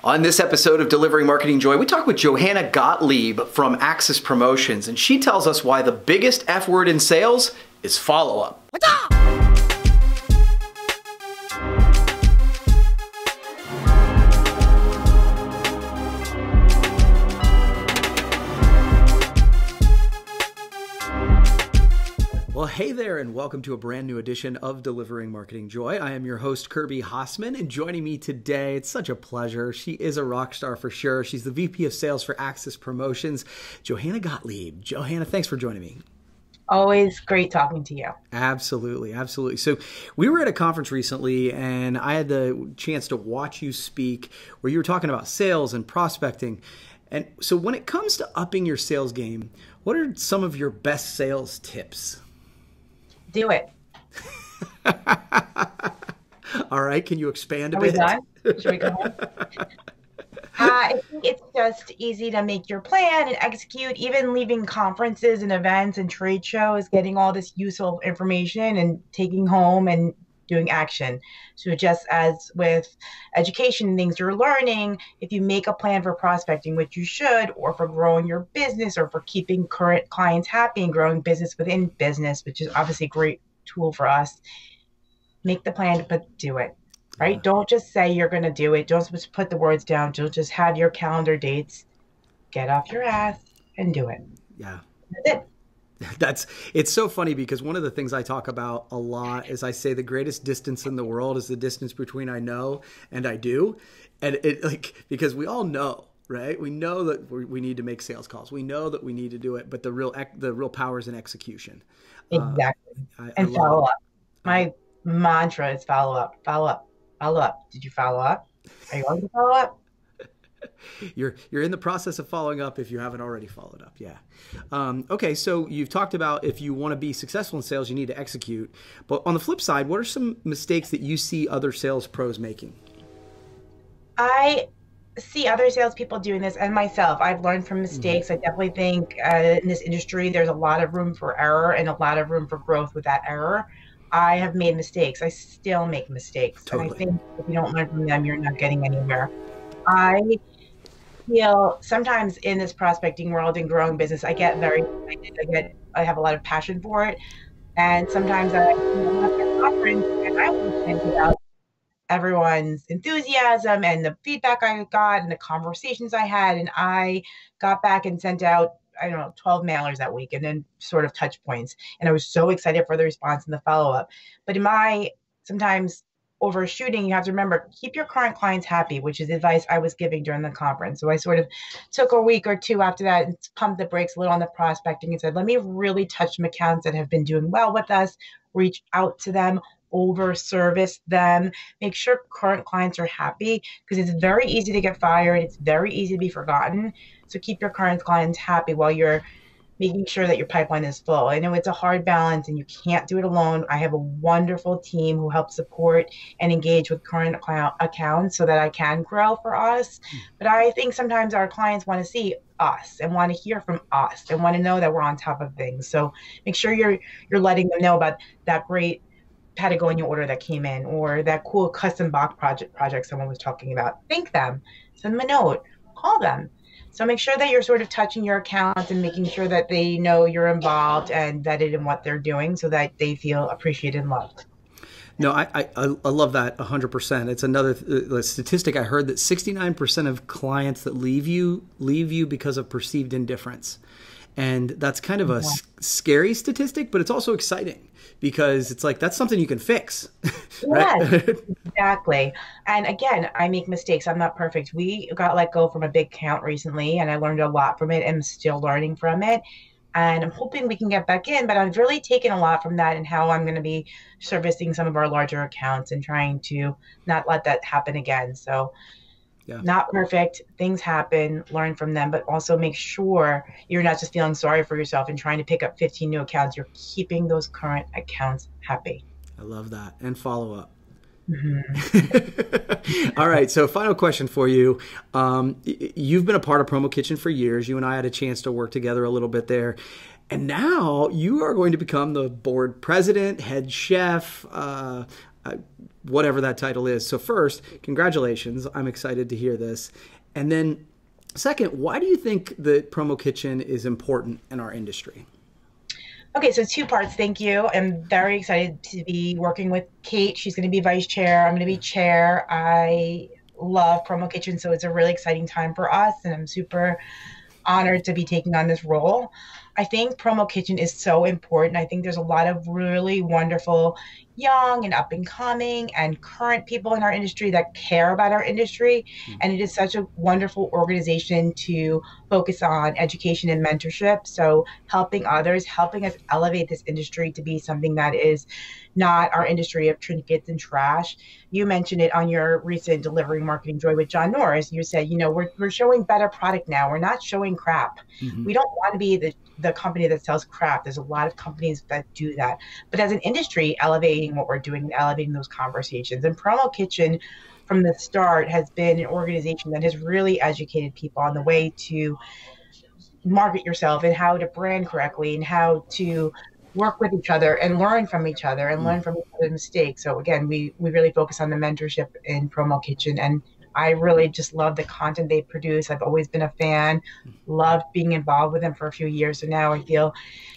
On this episode of Delivering Marketing Joy, we talk with Johanna Gottlieb from Axis Promotions, and she tells us why the biggest F word in sales is follow-up. Well, hey there, and welcome to a brand new edition of Delivering Marketing Joy. I am your host, Kirby Hasseman, and joining me today, it's such a pleasure. She is a rock star for sure. She's the VP of Sales for Axis Promotions, Johanna Gottlieb. Johanna, thanks for joining me. Always great talking to you. Absolutely, absolutely. So we were at a conference recently, and I had the chance to watch you speak where you were talking about sales and prospecting. And so when it comes to upping your sales game, what are some of your best sales tips? Do it. All right. Can you expand a Are bit? we done? Should we go on? I think it's just easy to make your plan and execute. Even leaving conferences and events and trade shows, getting all this useful information and taking home and doing action. So just as with education and things you're learning, if you make a plan for prospecting, which you should, or for growing your business, or for keeping current clients happy and growing business within business, which is obviously a great tool for us, make the plan, but do it, right? Yeah. Don't just say you're going to do it. Don't just put the words down. Don't just have your calendar dates. Get off your ass and do it. Yeah. That's it. It's so funny because one of the things I talk about a lot is I say the greatest distance in the world is the distance between I know and I do. And because we all know, right? We know that we need to make sales calls. We know that we need to do it, but the real power is in execution. Exactly. And follow up. My mantra is follow up, follow up, follow up. Did you follow up? Are you going to follow up? You're in the process of following up if you haven't already followed up. Yeah. Okay. So you've talked about if you want to be successful in sales, you need to execute. But on the flip side, what are some mistakes that you see other sales pros making? I see other salespeople doing this, and myself. I've learned from mistakes. I definitely think in this industry, there's a lot of room for error and a lot of room for growth with that error. I have made mistakes. I still make mistakes. Totally. And I think if you don't learn from them, you're not getting anywhere. I feel sometimes in this prospecting world and growing business, I get very excited. I have a lot of passion for it. And sometimes I have a conference and I will think about everyone's enthusiasm and the feedback I got and the conversations I had. And I got back and sent out, 12 mailers that week and then sort of touch points. And I was so excited for the response and the follow-up. But in my sometimes overshooting, you have to remember, keep your current clients happy, which is advice I was giving during the conference. So I sort of took a week or two after that and pumped the brakes a little on the prospecting and said, let me really touch some accounts that have been doing well with us, reach out to them, over service them, make sure current clients are happy, because it's very easy to get fired. It's very easy to be forgotten. So keep your current clients happy while you're making sure that your pipeline is full. I know it's a hard balance and you can't do it alone. I have a wonderful team who helps support and engage with current accounts so that I can grow for us. But I think sometimes our clients want to see us and want to hear from us and want to know that we're on top of things. So make sure you're letting them know about that great Patagonia order that came in, or that cool custom box project someone was talking about. Thank them, send them a note, call them. So make sure that you're sort of touching your accounts and making sure that they know you're involved and vetted in what they're doing so that they feel appreciated and loved. No, I love that 100%. It's another statistic I heard that 69% of clients that leave you because of perceived indifference. And that's kind of a scary statistic, but it's also exciting because it's like, that's something you can fix. Right? Yes, exactly. And again, I make mistakes. I'm not perfect. We got let go from a big account recently, and I learned a lot from it and I'm still learning from it. And I'm hoping we can get back in, but I've really taken a lot from that and how I'm going to be servicing some of our larger accounts and trying to not let that happen again. So yeah. Not perfect. Things happen, learn from them, but also make sure you're not just feeling sorry for yourself and trying to pick up 15 new accounts. You're keeping those current accounts happy. I love that. And follow up. Mm-hmm. All right. So final question for you. You've been a part of PromoKitchen for years. You and I had a chance to work together a little bit there. And now you are going to become the board president, head chef, whatever that title is. So first, congratulations. I'm excited to hear this. And then second, why do you think that PromoKitchen is important in our industry? Okay, so two parts. Thank you. I'm very excited to be working with Kate. She's going to be vice chair. I'm going to be chair. I love PromoKitchen, so it's a really exciting time for us, and I'm super honored to be taking on this role. I think PromoKitchen is so important. I think there's a lot of really wonderful young and up and coming and current people in our industry that care about our industry. And it is such a wonderful organization to focus on education and mentorship. So helping others, helping us elevate this industry to be something that is not our industry of trinkets and trash. You mentioned it on your recent Delivering Marketing Joy with John Norris. You said, we're showing better product now. We're not showing crap. We don't want to be the company that sells crap. There's a lot of companies that do that. But as an industry, elevating what we're doing and elevating those conversations. And PromoKitchen from the start has been an organization that has really educated people on the way to market yourself and how to brand correctly and how to work with each other and learn from each other and learn from each other's mistakes. So again, we really focus on the mentorship in PromoKitchen, and I really just love the content they produce. I've always been a fan, loved being involved with them for a few years. So now I feel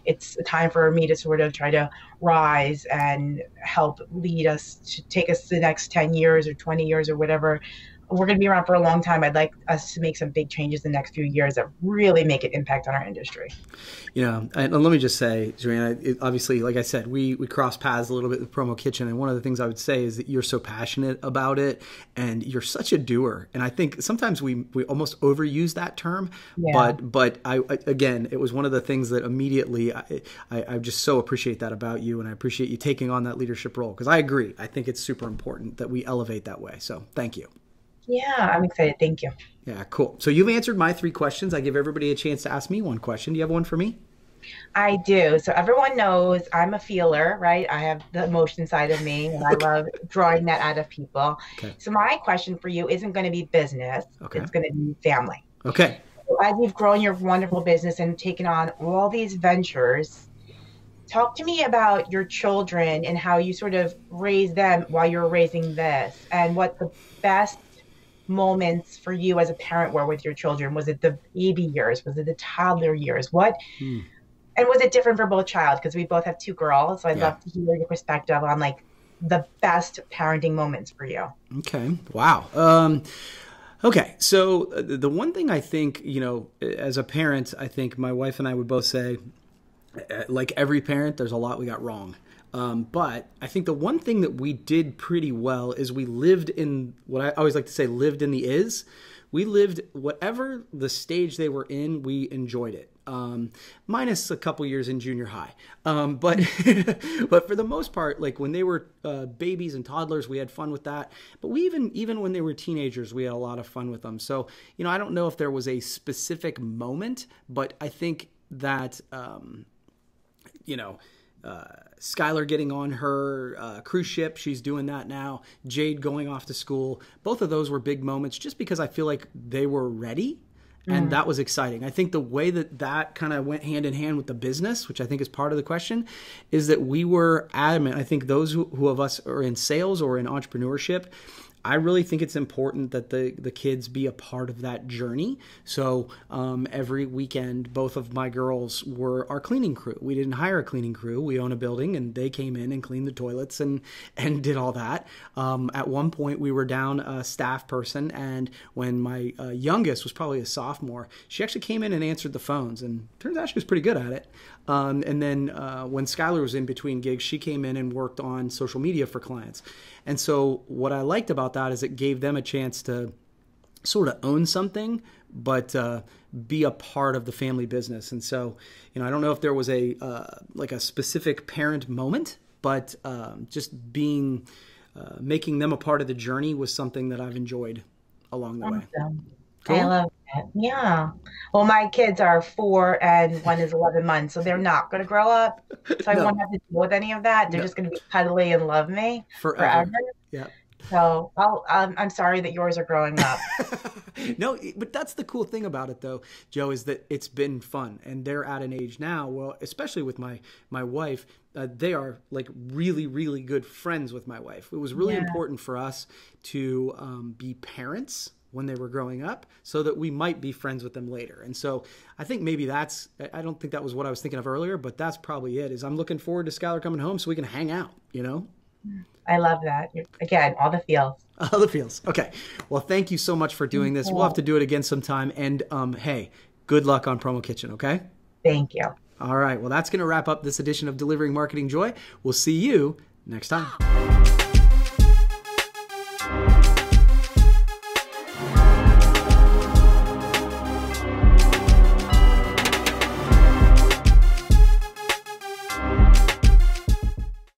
it's a time for me to sort of try to rise and help lead us to take us to the next 10 years or 20 years or whatever. We're going to be around for a long time. I'd like us to make some big changes in the next few years that really make an impact on our industry. And let me just say, Johanna, obviously, like I said, we cross paths a little bit with PromoKitchen, and one of the things I would say is that you're so passionate about it, and you're such a doer. And I think sometimes we almost overuse that term, but again, it was one of the things that immediately I just so appreciate that about you, and I appreciate you taking on that leadership role, because I agree. I think it's super important that we elevate that way. So thank you. Yeah, I'm excited. Thank you. Yeah, cool. So you've answered my 3 questions. I give everybody a chance to ask me one question. Do you have one for me? I do. So everyone knows I'm a feeler, right? I have the emotion side of me, and I love drawing that out of people. Okay. So my question for you isn't going to be business. Okay. It's going to be family. Okay. So as you've grown your wonderful business and taken on all these ventures, talk to me about your children and how you sort of raise them while you're raising this, and what the best moments for you as a parent were with your children. Was it the baby years? Was it the toddler years? And was it different for both child? Because we both have 2 girls. So I'd love to hear your perspective on like the best parenting moments for you. Okay. Wow. Okay. So the one thing I think, as a parent, I think my wife and I would both say, like every parent, there's a lot we got wrong. But I think the one thing that we did pretty well is we lived in what I always like to say, lived in the is. We lived whatever the stage they were in, we enjoyed it. Minus a couple years in junior high. But but for the most part, like when they were babies and toddlers, we had fun with that. But we even when they were teenagers, we had a lot of fun with them. So, I don't know if there was a specific moment, but I think that, Skylar getting on her cruise ship, she's doing that now. Jade going off to school. Both of those were big moments just because I feel like they were ready, and that was exciting. I think the way that kind of went hand in hand with the business, which I think is part of the question, is that we were adamant. I think those who of us are in sales or in entrepreneurship, I really think it's important that the kids be a part of that journey. So every weekend, both of my girls were our cleaning crew. We didn't hire a cleaning crew. We own a building, and they came in and cleaned the toilets and did all that. At one point, we were down a staff person, and when my youngest was probably a sophomore, she actually came in and answered the phones, and turns out she was pretty good at it. And then when Skylar was in between gigs, she came in and worked on social media for clients. And so what I liked about that is it gave them a chance to sort of own something, but be a part of the family business. And so, I don't know if there was a specific parent moment, but just making them a part of the journey was something that I've enjoyed along the way. Cool. I love that. Yeah. Well, my kids are 4 and one is 11 months, so they're not going to grow up. So I won't have to deal with any of that. They're just going to be cuddly and love me forever. Yeah. So I'm sorry that yours are growing up. No, but that's the cool thing about it, though, Joe, is that it's been fun, and they're at an age now. Well, especially with my wife, they are like really, really good friends with my wife. It was really Yeah. important for us to be parents when they were growing up, so that we might be friends with them later. And so I think maybe that's. I don't think that was what I was thinking of earlier, but that's probably it. Is I'm looking forward to Skylar coming home so we can hang out. You know. I love that. Again, all the feels. Other feels. Okay. Well, thank you so much for doing this. We'll have to do it again sometime. And hey, good luck on PromoKitchen, okay? Thank you. All right. Well, that's going to wrap up this edition of Delivering Marketing Joy. We'll see you next time.